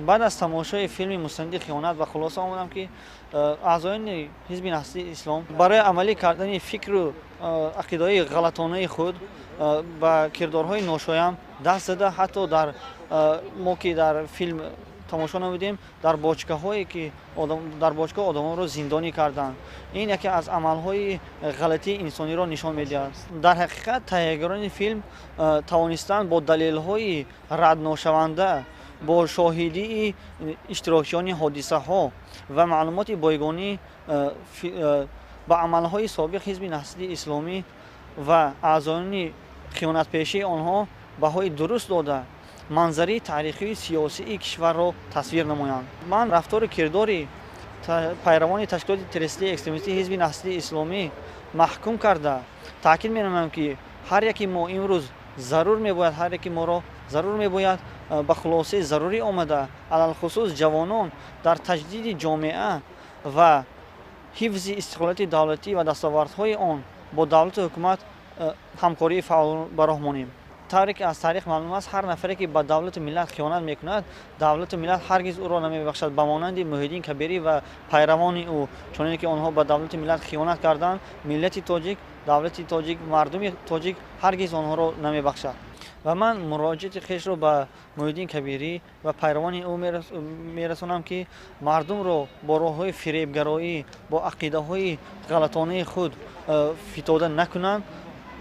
بعد از تماشای فیلم مستند خیانت و خلاصه آمدم که اعضایان حزب نسلی اسلام برای عملی کردن فکر و عقیده‌های غلطانه خود با کردارهای ناشایان دست زده. حتی در ما که در فیلم تماشا نمودیم در باشگاه‌هایی که در باشگاه آدم‌ها را زندانی کردند. این یکی از عمل‌های غلطی انسانی را نشان می‌دهد. در حقیقت تهیه‌گران فیلم توانستند با دلیل‌های رد نشونده با شاهدی اشتراکیان حادثه ها و معلومات بایگانی با عملهای سابق حزب نسلی اسلامی و اعضایان خیانت پیشه آنها بهای درست داده منظری تاریخی سیاسی کشور را تصویر نمایند. من رفتار کرداری پیروان تشکیلات تروریستی اکستریمیستی حزب نسلی اسلامی محکوم کرده تاکید می‌نمایم که هر یکی ما امروز ضرور میباید هر یکی ما را ضرور میباید به خلاصه ضروری آمده علل خصوص جوانان در تجدید جامعه و حفظ استقلالیت دولتی و دستاوردهای آن با دولت و حکومت همکاری فعال براه طوری که از تاریخ معلوم است هر نفری که به دولت ملت خیانت میکند دولت ملت هرگز او را نمیبخشد. به مانند محیدین کبیری و پیروان او چون که آنها به دولت ملت خیانت کردند ملت تاجیک دولت تاجیک مردم تاجیک هرگز آنها را نمیبخشد. و من مراجعت خویش را به محیدین کبیری و پیروان او میرسانم که مردم را با راه‌های فریبگرایی با عقیده‌های غلطانه خود فتاده نکنند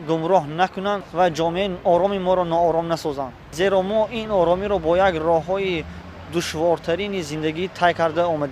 گمراه نکنند و جامعه آرام ما را ناآرام نسازند. زیرا ما این آرامی را با یک راه‌های دشوارترین زندگی طی کرده آمدیم.